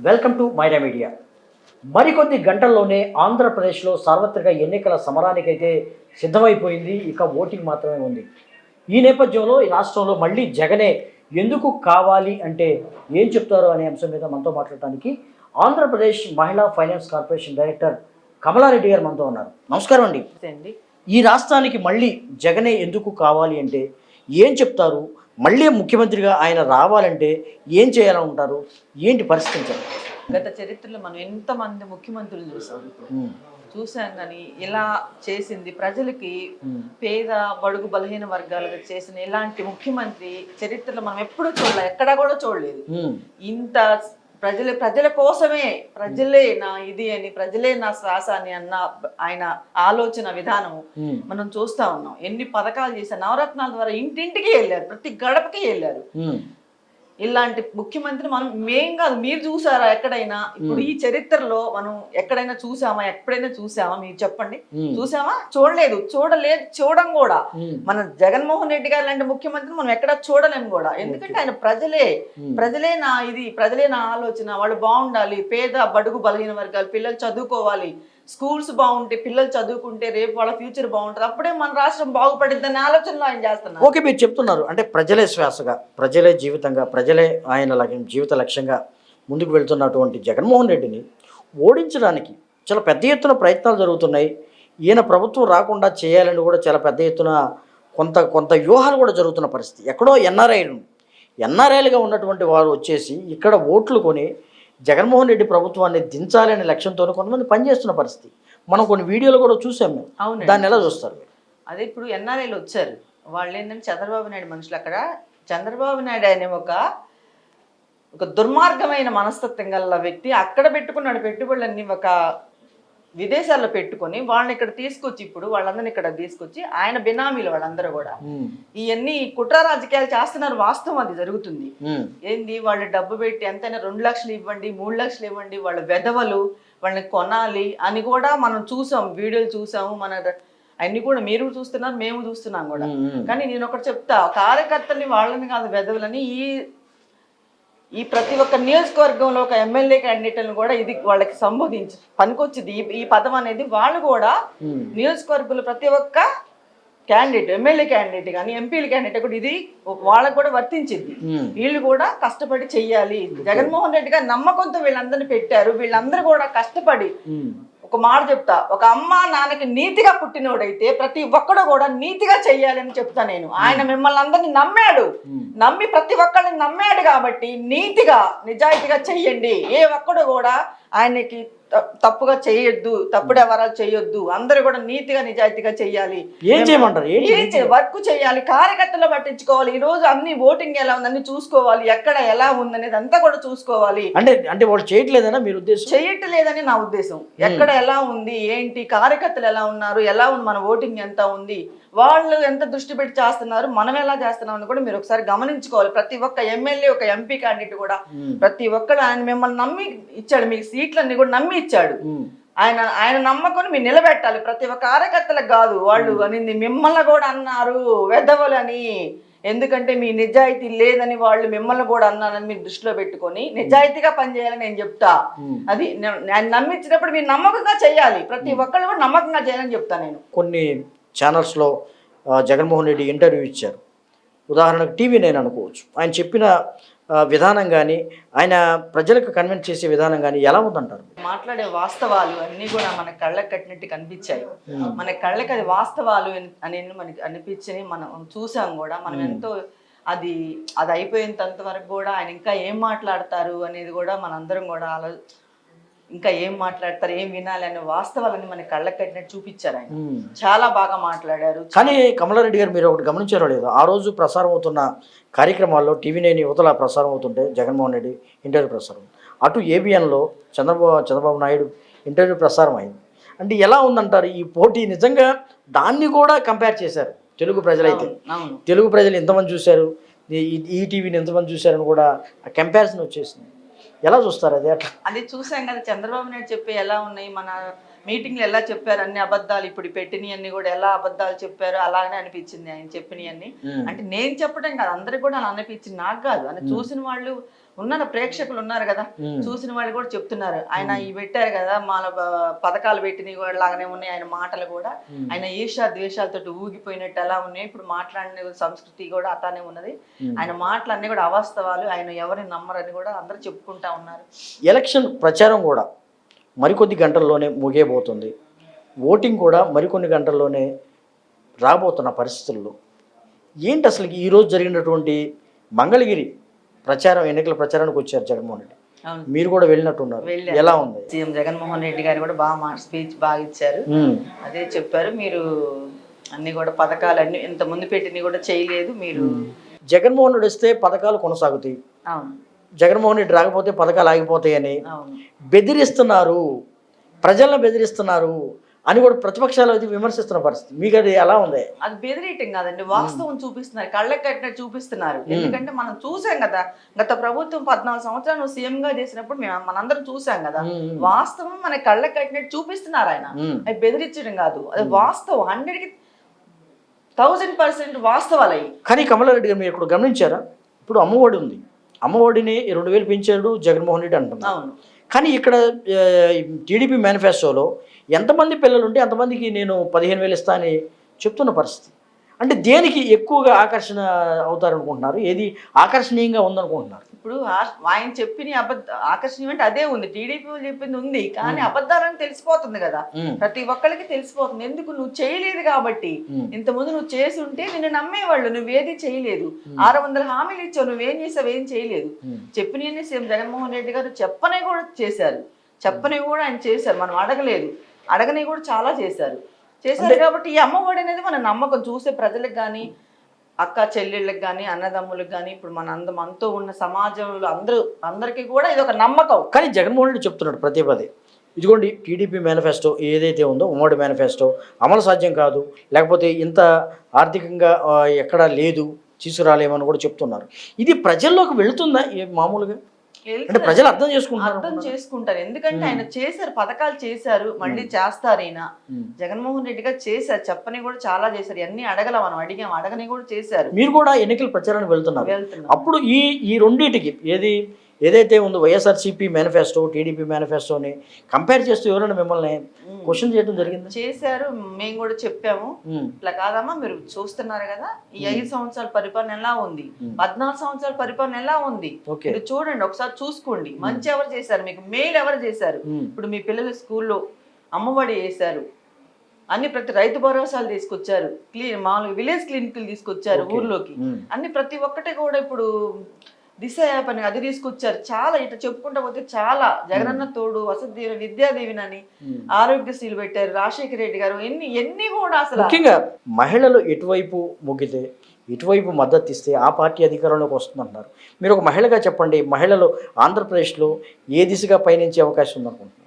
Welcome to Myra media. మరికొద్ది గంటల్లోనే ఆంధ్రప్రదేశ్లో సార్వత్రిక ఎన్నికల సమరానికైతే సిద్ధమైపోయింది. ఇక ఓటింగ్ మాత్రమే ఉంది. ఈ నేపథ్యంలో ఈ రాష్ట్రంలో మళ్ళీ జగనే ఎందుకు కావాలి అంటే ఏం చెప్తారో అనే అంశం మీద మనతో మాట్లాడటానికి ఆంధ్రప్రదేశ్ మహిళా ఫైనాన్స్ కార్పొరేషన్ డైరెక్టర్ కమలారెడ్డి గారు మనతో ఉన్నారు. నమస్కారం అండి. ఈ రాష్ట్రానికి మళ్ళీ జగనే ఎందుకు కావాలి అంటే ఏం చెప్తారు? మళ్ళీ ముఖ్యమంత్రిగా ఆయన రావాలంటే ఏం చేయాలనుకుంటారు? ఏంటి పరిస్థితి? గత చరిత్రలో మనం ఎంతమంది ముఖ్యమంత్రులు చూసాం కానీ ఇలా చేసింది ప్రజలకి పేద బడుగు బలహీన వర్గాలకు చేసిన ఇలాంటి ముఖ్యమంత్రి చరిత్రలో మనం ఎప్పుడూ చూడలేదు, ఎక్కడా కూడా చూడలేదు. ఇంత ప్రజల కోసమే, ప్రజలే నా ఇది అని, ప్రజలే నా శ్వాస అని అన్న ఆయన ఆలోచన విధానము మనం చూస్తా ఉన్నాం. ఎన్ని పథకాలు చేశారు, నవరత్నాల ద్వారా ఇంటింటికి వెళ్ళారు, ప్రతి గడపకి వెళ్ళారు. ఇలాంటి ముఖ్యమంత్రి మనం కాదు, మీరు చూసారా ఎక్కడైనా? ఇప్పుడు ఈ చరిత్రలో మనం ఎక్కడైనా చూసామా? ఎప్పుడైనా చూసామా? మీరు చెప్పండి. చూసామా? చూడలేదు, చూడం కూడా. మన జగన్మోహన్ రెడ్డి గారు లాంటి ముఖ్యమంత్రి మనం ఎక్కడ చూడలేము కూడా. ఎందుకంటే ఆయన ప్రజలే నా ఇది, ప్రజలే నా ఆలోచన, వాళ్ళు బాగుండాలి, పేద బడుగు బలహీన వర్గాలు పిల్లలు చదువుకోవాలి, స్కూల్స్ బాగుంటే, పిల్లలు చదువుకుంటే రేపు వాళ్ళ ఫ్యూచర్ బాగుంటుంది, అప్పుడే మన రాష్ట్రం బాగుపడిద్దని ఆలోచనలో ఆయన చేస్తున్నారు. ఓకే, మీరు చెప్తున్నారు అంటే ప్రజలే శ్వాసగా, ప్రజలే జీవితంగా, ప్రజలే ఆయన జీవిత లక్ష్యంగా ముందుకు వెళ్తున్నటువంటి జగన్మోహన్ రెడ్డిని ఓడించడానికి చాలా పెద్ద ఎత్తున ప్రయత్నాలు జరుగుతున్నాయి. ఈయన ప్రభుత్వం రాకుండా చేయాలని కూడా చాలా పెద్ద ఎత్తున కొంత వ్యూహాలు కూడా జరుగుతున్న పరిస్థితి. ఎక్కడో ఎన్ఆర్ఐలుగా ఉన్నటువంటి వారు వచ్చేసి ఇక్కడ ఓట్లు కొని జగన్మోహన్ రెడ్డి ప్రభుత్వాన్ని దించాలనే లక్ష్యంతో కొంతమంది పనిచేస్తున్న పరిస్థితి మనం కొన్ని వీడియోలు కూడా చూసాం. మేము అవును, దాన్ని ఎలా చూస్తారు? అదే ఇప్పుడు ఎన్ఆర్ఐలు వచ్చారు, వాళ్ళు ఏంటంటే చంద్రబాబు నాయుడు మనుషులు. అక్కడ చంద్రబాబు నాయుడు అనే ఒక దుర్మార్గమైన మనస్తత్వం గల వ్యక్తి అక్కడ పెట్టుకున్నాడు పెట్టుబడులన్నీ, ఒక విదేశాల్లో పెట్టుకొని వాళ్ళని ఇక్కడ తీసుకొచ్చి, ఇప్పుడు వాళ్ళందరినీ ఇక్కడ తీసుకొచ్చి ఆయన బినామీలు వాళ్ళందరూ కూడా ఇవన్నీ కుట్ర రాజకీయాలు చేస్తున్నారు. వాస్తవం అది జరుగుతుంది. ఏంది, వాళ్ళు డబ్బు పెట్టి ఎంతైనా 2 లక్షలు ఇవ్వండి, 3 లక్షలు ఇవ్వండి, వాళ్ళ వెధవలు, వాళ్ళని కొనాలి అని కూడా మనం చూసాం, వీడియోలు చూసాము. అన్ని కూడా మీరు చూస్తున్నారు, మేము చూస్తున్నాం కూడా. కానీ నేను ఒకటి చెప్తా, కార్యకర్తల్ని వాళ్ళని కాదు వెధవలని, ఈ ప్రతి ఒక్క నియోజకవర్గంలో ఒక ఎమ్మెల్యే క్యాండిడేట్లను కూడా ఇది వాళ్ళకి సంబోధించి పనికొచ్చింది ఈ పదం అనేది. వాళ్ళు కూడా నియోజకవర్గంలో ప్రతి ఒక్క క్యాండిడేట్, ఎమ్మెల్యే క్యాండిడేట్ కానీ ఎంపీల క్యాండిడేట్ కూడా ఇది వాళ్ళకు కూడా వర్తించింది. వీళ్ళు కూడా కష్టపడి చెయ్యాలి. జగన్మోహన్ రెడ్డి గారు నమ్మకంతో వీళ్ళందరినీ పెట్టారు. వీళ్ళందరూ కూడా కష్టపడి, ఒక మాట చెప్తా, ఒక అమ్మ నాన్నకి నీతిగా పుట్టినోడైతే ప్రతి ఒక్కడు కూడా నీతిగా చెయ్యాలని చెప్తా నేను. ఆయన మిమ్మల్ని అందరినీ నమ్మి ప్రతి ఒక్కరిని నమ్మాడు కాబట్టి నీతిగా నిజాయితీగా చెయ్యండి. ఏ ఒక్కడు కూడా ఆయనకి తప్పుగా చేయొద్దు, తప్పుడు వ్యవహారాలు చేయొద్దు. అందరూ కూడా నీతిగా నిజాయితీగా చెయ్యాలి. వర్క్ చేయాలి, కార్యకర్తలు పట్టించుకోవాలి. ఈ రోజు అన్ని ఓటింగ్ ఎలా ఉందని చూసుకోవాలి, ఎక్కడ ఎలా ఉందనేది అంతా కూడా చూసుకోవాలి. అంటే వాళ్ళు చేయట్లేదనా మీరు ఉద్దేశం? చేయట్లేదని నా ఉద్దేశం. ఎక్కడ ఎలా ఉంది, ఏంటి, కార్యకర్తలు ఎలా ఉన్నారు, ఎలా ఉంది, మన ఓటింగ్ ఎంత ఉంది, వాళ్ళు ఎంత దృష్టి పెట్టి చేస్తున్నారు, మనం ఎలా చేస్తున్నాం అని కూడా మీరు ఒకసారి గమనించుకోవాలి. ప్రతి ఒక్క ఎమ్మెల్యే, ఒక ఎంపీ క్యాండిడేట్ కూడా ప్రతి ఒక్కరు ఆయన మిమ్మల్ని నమ్మి ఇచ్చాడు, మీకు సీట్లన్నీ కూడా నమ్మి ఇచ్చాడు. ఆయన నమ్మకం మీరు నిలబెట్టాలి. ప్రతి ఒక్క కార్యకర్తలకు కాదు, వాళ్ళు అనింది మిమ్మల్ని కూడా అన్నారు వెధవలని. ఎందుకంటే మీ నిజాయితీ లేదని వాళ్ళు మిమ్మల్ని కూడా అన్నారని మీరు దృష్టిలో పెట్టుకొని నిజాయితీగా పనిచేయాలని నేను చెప్తా. అది ఆయన నమ్మించినప్పుడు మీరు నమ్మకంగా చేయాలి. ప్రతి ఒక్కళ్ళు కూడా నమ్మకంగా చేయాలని చెప్తా నేను. కొన్ని ఛానల్స్లో జగన్మోహన్ రెడ్డి ఇంటర్వ్యూ ఇచ్చారు. ఉదాహరణకు TV9 అనుకోవచ్చు. ఆయన చెప్పిన విధానం కానీ, ఆయన ప్రజలకు కన్విన్స్ చేసే విధానం కానీ ఎలా ఉందంటారు? మాట్లాడే వాస్తవాలు అన్నీ కూడా మన కళ్ళకు కట్టినట్టు కనిపించాయి. మన కళ్ళకి అది వాస్తవాలు అనేది మనకి అనిపించి మనం చూసాం కూడా. మనం ఎంతో అది అయిపోయేంత వరకు కూడా ఆయన ఇంకా ఏం మాట్లాడతారు అనేది కూడా మనందరం కూడా ఇంకా ఏం మాట్లాడతారు, ఏం వినాలి అనే వాస్తవాలని మన కళ్ళకు కట్టినట్టు చూపించారు. ఆయన చాలా బాగా మాట్లాడారు. కానీ కమలారెడ్డి గారు, మీరు ఒకటి గమనించారో లేదు, ఆ రోజు ప్రసారం అవుతున్న కార్యక్రమాల్లో TV9 యువతల ప్రసారం అవుతుంటే జగన్మోహన్ రెడ్డి ఇంటర్వ్యూ ప్రసారం, అటు ABNలో చంద్రబాబు నాయుడు ఇంటర్వ్యూ ప్రసారం అయింది. అంటే ఎలా ఉందంటారు ఈ పోటీ? నిజంగా దాన్ని కూడా కంపేర్ చేశారు తెలుగు ప్రజలైతే. తెలుగు ప్రజలు ఎంతమంది చూశారు, ఈ టీవీని ఎంతమంది చూశారని కూడా ఆ కంపారిజన్ వచ్చేసింది. ఎలా చూస్తారు అది? అట్లా అది చూసాం కదా, చంద్రబాబు నాయుడు చెప్పి ఎలా ఉన్నాయి, మన మీటింగ్లు ఎలా చెప్పారు అన్ని అబద్ధాలు, ఇప్పుడు పెట్టినవి అన్ని కూడా ఎలా అబద్ధాలు చెప్పారు అలాగనే అనిపించింది ఆయన చెప్పినవి అన్ని. అంటే నేను చెప్పడం కాదు, అందరికి కూడా అలా అనిపించింది, నాకు కాదు, అని చూసిన వాళ్ళు ఉన్నారు, ప్రేక్షకులు ఉన్నారు కదా, చూసిన వాళ్ళు కూడా చెప్తున్నారు. ఆయన ఇవి పెట్టారు కదా, మన పథకాలు పెట్టినవి కూడా లాగానే ఉన్నాయి, ఆయన మాటలు కూడా ఆయన ఈర్ష్య ద్వేషాలతో ఊగిపోయినట్టు ఎలా ఉన్నాయి, ఇప్పుడు మాట్లాడిన సంస్కృతి కూడా అట్లానే ఉన్నది. ఆయన మాటలు అన్ని కూడా అవాస్తవాలు, ఆయన ఎవరిని నమ్మరని కూడా అందరూ చెప్పుకుంటా ఉన్నారు. ఎలక్షన్ ప్రచారం కూడా మరికొద్ది గంటల్లోనే ముగియబోతుంది, ఓటింగ్ కూడా మరికొన్ని గంటల్లోనే రాబోతున్న పరిస్థితుల్లో ఏంటి అసలు ఈరోజు జరిగినటువంటి మంగళగిరి ప్రచారం, ఎన్నికల ప్రచారానికి వచ్చారు జగన్మోహన్ రెడ్డి, మీరు కూడా వెళ్ళినట్టున్నారు, ఎలా ఉంది? సీఎం జగన్మోహన్ రెడ్డి గారు కూడా బాగా స్పీచ్ బాగా ఇచ్చారు, అదే చెప్పారు, మీరు అన్ని కూడా పథకాలు అన్ని ఇంత ముందు పెట్టినవి కూడా చేయలేదు మీరు. జగన్మోహన్ రెడ్డి వస్తే పథకాలు కొనసాగుతాయి, అవును, జగన్మోహన్ రెడ్డి రాకపోతే పథకాలు ఆగిపోతాయని బెదిరిస్తున్నారు, ప్రజలను బెదిరిస్తున్నారు అని కూడా ప్రతిపక్షాలు అది విమర్శిస్తున్న పరిస్థితి. మీకు అది ఎలా ఉంది? అది బెదిరియటం కాదండి, వాస్తవం చూపిస్తున్నారు, కళ్ళకి కట్టినట్టు చూపిస్తున్నారు. ఎందుకంటే మనం చూసాం కదా, గత ప్రభుత్వం 14 సంవత్సరాలు సీఎం గా చేసినప్పుడు మనందరం చూసాం కదా, వాస్తవం మన కళ్ళకి కట్టినట్టు చూపిస్తున్నారు ఆయన. అది బెదిరించడం కాదు, అది వాస్తవం, 100% వాస్తవాలు అయ్యి. కానీ కమలారెడ్డి గారు మీరు ఇప్పుడు గమనించారా, ఇప్పుడు అమ్మఒడి ఉంది, అమ్మఒడిని 2000 పెంచాడు జగన్మోహన్ రెడ్డి అంటున్నారు. కానీ ఇక్కడ టీడీపీ మేనిఫెస్టోలో ఎంతమంది పిల్లలు ఉంటే అంతమందికి నేను 15,000 ఇస్తా అని చెప్తున్న పరిస్థితి. అంటే దేనికి ఎక్కువగా ఆకర్షణ అవుతారనుకుంటున్నారు, ఏది ఆకర్షణీయంగా ఉందనుకుంటున్నారు? ఇప్పుడు ఆయన చెప్పిన ఆకర్షణీయం అంటే అదే ఉంది, టీడీపీ చెప్పింది ఉంది, కానీ అబద్ధాలని తెలిసిపోతుంది కదా, ప్రతి ఒక్కరికి తెలిసిపోతుంది. ఎందుకు నువ్వు చేయలేదు కాబట్టి, ఇంతకుముందు నువ్వు చేసి ఉంటే నిన్ను నమ్మేవాళ్ళు, నువ్వేది చేయలేదు, 600 హామీలు ఇచ్చావు, నువ్వేం చేసావు, ఏం చేయలేదు. చెప్పినవన్నీ సీఎం జగన్మోహన్ రెడ్డి గారు చెప్పనే కూడా చేశారు, చెప్పనివి కూడా ఆయన చేశారు, మనం అడగలేదు, అడగని కూడా చాలా చేశారు కాబట్టి ఈ అమ్మఒడి అనేది మన నమ్మకం, చూసే ప్రజలకు కానీ అక్క చెల్లెళ్ళకి కానీ అన్నదమ్ములకు కానీ ఇప్పుడు మనతో ఉన్న సమాజంలో అందరికీ కూడా ఇది ఒక నమ్మకం. కానీ జగన్మోహన్ రెడ్డి చెప్తున్నాడు ప్రతి పదే, ఇదిగోండి టీడీపీ మేనిఫెస్టో ఏదైతే ఉందో ఉమ్మడి మేనిఫెస్టో అమలు సాధ్యం కాదు, లేకపోతే ఇంత ఆర్థికంగా ఎక్కడా లేదు, తీసుకురాలేమని కూడా చెప్తున్నారు. ఇది ప్రజల్లోకి వెళుతుందా మామూలుగా? అంటే ప్రజలు అర్థం చేసుకుంటారు, ఎందుకంటే ఆయన చేశారు, పథకాలు చేశారు, మళ్ళీ చేస్తారు. ఈయన జగన్మోహన్ రెడ్డి గారు చేశారు, చెప్పని కూడా చాలా చేశారు, అన్ని అడగల మనం అడిగాం, అడగని కూడా చేశారు. మీరు కూడా ఎన్నికల ప్రచారానికి వెళ్తున్నారు, అప్పుడు ఈ రెండింటికి ఏదైతే ఉందో వైఎస్ఆర్సీపీ మేనిఫెస్టో టీడీపీ మేనిఫెస్టోని కంపేర్ చేస్తూ ఎవరైనా మిమ్మల్ని క్వశ్చన్ చేయడం జరిగింది? చేశారు, మేము కూడా చెప్పాము, ఇట్లా కాదమ్మా మీరు చూస్తున్నారు కదా, ఈ 5 సంవత్సరాల పరిపాలన ఎలా ఉంది, 14 సంవత్సరాల పరిపాలన ఎలా ఉంది, మీరు చూడండి, ఒకసారి చూసుకోండి, మంచి ఎవరు చేశారు, మీకు మేలు ఎవరు చేశారు. ఇప్పుడు మీ పిల్లల స్కూల్లో అమ్మఒడి వేశారు, అన్ని ప్రతి రైతు భరోసాలు తీసుకొచ్చారు, మామూలుగా విలేజ్ క్లినిక్లు తీసుకొచ్చారు ఊర్లోకి, అన్ని ప్రతి ఒక్కటి కూడా ఇప్పుడు దిశ యాప్ అని అది తీసుకొచ్చారు. చాలా ఇట్లా చెప్పుకుంటా పోతే చాలా, జగనన్న తోడు, వసతి విద్యాదేవినని, ఆరోగ్యశ్రీలు పెట్టారు, రాజశేఖర రెడ్డి గారు, ఎన్ని కూడా అసలు. ముఖ్యంగా మహిళలు ఎటువైపు మొగ్గితే ఇటువైపు మద్దతు ఇస్తే ఆ పార్టీ అధికారంలోకి వస్తుందంటున్నారు. మీరు ఒక మహిళగా చెప్పండి, మహిళలు ఆంధ్రప్రదేశ్లో ఏ దిశగా పయనించే అవకాశం ఉందనుకుంటున్నారు?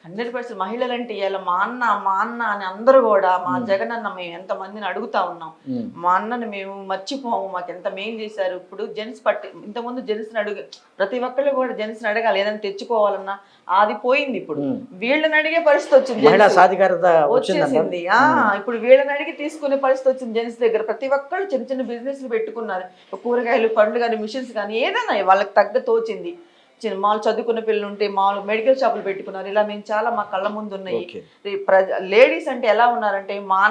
100% మహిళలు అంటే ఇలా మా అన్న అని అందరూ కూడా, మా జగన్ అన్న మేము ఎంతమందిని అడుగుతా ఉన్నాం, మా అన్నని మేము మర్చిపోము, మాకు ఎంత మెయిల్ చేశారు. ఇప్పుడు జెంట్స్ ఇంతకుముందు జెంట్స్ని ప్రతి ఒక్కళ్ళు కూడా జెంట్స్ని అడగాలి, ఏదైనా తెచ్చుకోవాలన్నా అది పోయింది, ఇప్పుడు వీళ్ళని అడిగే పరిస్థితి వచ్చింది, వచ్చేసింది. ఇప్పుడు వీళ్ళని అడిగి తీసుకునే పరిస్థితి వచ్చింది జెంట్స్ దగ్గర. ప్రతి ఒక్కళ్ళు చిన్న చిన్న బిజినెస్లు పెట్టుకున్నారు, కూరగాయలు పండ్లు కానీ మిషన్స్ కానీ ఏదైనా వాళ్ళకి తగ్గ తోచింది. మామూలు చదువుకున్న పిల్లలు ఉంటే మామూలు మెడికల్ షాపులు పెట్టుకున్నారు, ఇలా మేము చాలా మా కళ్ళ ముందు ఉన్నాయి. లేడీస్ అంటే ఎలా ఉన్నారంటే, మా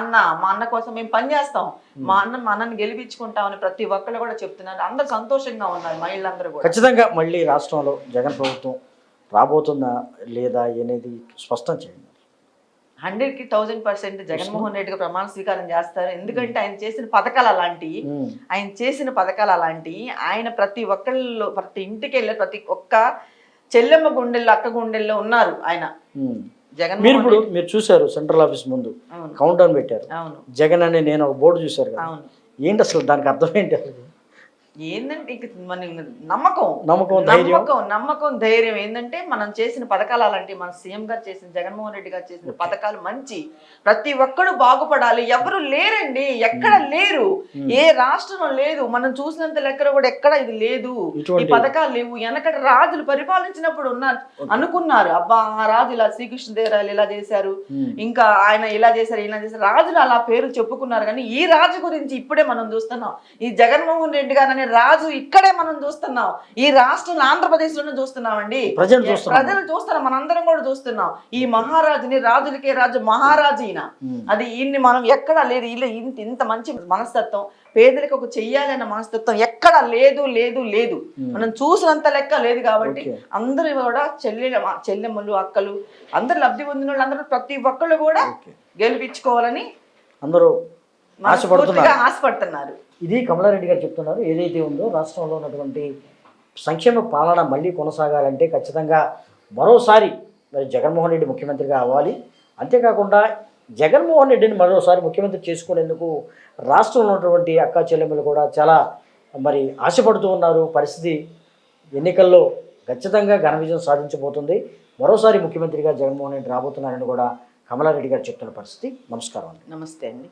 అన్న కోసం మేము పని చేస్తాం, మా అన్నని గెలిపించుకుంటామని ప్రతి ఒక్కళ్ళు కూడా చెప్తున్నారు, అందరు సంతోషంగా ఉన్నారు మహిళలందరూ కూడా. ఖచ్చితంగా మళ్ళీ రాష్ట్రంలో జగన్ ప్రభుత్వం రాబోతుందా లేదా అనేది స్పష్టం చేయండి. 100% జగన్మోహన్ రెడ్డిగా ప్రమాణ స్వీకారం చేస్తారు, ఎందుకంటే ఆయన చేసిన పథకాలు అలాంటివి, ఆయన ప్రతి ఒక్కళ్ళు ప్రతి ఇంటికి వెళ్ళే ప్రతి ఒక్క చెల్లెమ్మ గుండెల్లో అక్క గుండెల్లో ఉన్నారు ఆయన. మీరు చూసారు సెంట్రల్ ఆఫీస్ ముందు కౌంట్ డౌన్ పెట్టారు, జగన్ అని నేను ఒక బోర్డు చూశారు కదా, ఏంటి అసలు దానికి అర్థం ఏంటి? ఏంటంటే ఇంక మన నమ్మకం నమ్మకం, ధైర్యం. నమ్మకం ధైర్యం ఏంటంటే మనం చేసిన పథకాలు అలాంటివి, మన సీఎం గారు చేసిన, జగన్మోహన్ రెడ్డి గారు చేసిన పథకాలు మంచి, ప్రతి ఒక్కడు బాగుపడాలి. ఎవరు లేరండి, ఎక్కడ లేరు, ఏ రాష్ట్రంలో లేదు. మనం చూసినంత లెక్కన కూడా ఎక్కడ ఇది లేదు, ఈ పథకాలు లేవు. వెనకటి రాజులు పరిపాలించినప్పుడు అనుకున్నారు, అబ్బా ఆ రాజు ఇలా, శ్రీకృష్ణదేవరాయలు ఇలా చేశారు, ఇంకా ఆయన ఇలా చేశారు, ఇలా చేశారు, రాజులు అలా పేరు చెప్పుకున్నారు. కానీ ఈ రాజు గురించి ఇప్పుడే మనం చూస్తున్నాం. ఈ జగన్మోహన్ రెడ్డి గారు అనే రాజు ఇక్కడే మనం చూస్తున్నాం. ఈ రాష్ట్రంలో, ఆంధ్రప్రదేశ్ లోనే చూస్తున్నామండి. ప్రజలు చూస్తున్నాం, మనందరం కూడా చూస్తున్నాం. ఈ మహారాజుని, రాజులకే రాజు మహారాజు ఈయన. అది ఈయన్ని మనం ఎక్కడా లేదు. ఇలా ఇంత మంచి మనస్తత్వం, పేదలకు ఒక చెయ్యాలన్న మనస్తత్వం ఎక్కడా లేదు లేదు లేదు. మనం చూసినంత లెక్క లేదు. కాబట్టి అందరూ కూడా చెల్లెమ్మలు, అక్కలు అందరు లబ్ధి పొందిన వాళ్ళు అందరూ ప్రతి ఒక్కళ్ళు కూడా గెలిపించుకోవాలని అందరూ ఆశపడుతున్నారు. ఇది కమలారెడ్డి గారు చెప్తున్నారు. ఏదైతే ఉందో రాష్ట్రంలో ఉన్నటువంటి సంక్షేమ పాలన మళ్ళీ కొనసాగాలంటే ఖచ్చితంగా మరోసారి మరి జగన్మోహన్ రెడ్డి ముఖ్యమంత్రిగా అవ్వాలి. అంతేకాకుండా జగన్మోహన్ రెడ్డిని మరోసారి ముఖ్యమంత్రి చేసుకునేందుకు రాష్ట్రంలో ఉన్నటువంటి అక్కా చెల్లెమ్మలు కూడా చాలా మరి ఆశపడుతూ ఉన్నారు. పరిస్థితి ఎన్నికల్లో ఖచ్చితంగా ఘన విజయం సాధించబోతుంది. మరోసారి ముఖ్యమంత్రిగా జగన్మోహన్ రెడ్డి రాబోతున్నారని కూడా కమలారెడ్డి గారు చెప్తున్న పరిస్థితి. నమస్కారం అండి. నమస్తే అండి.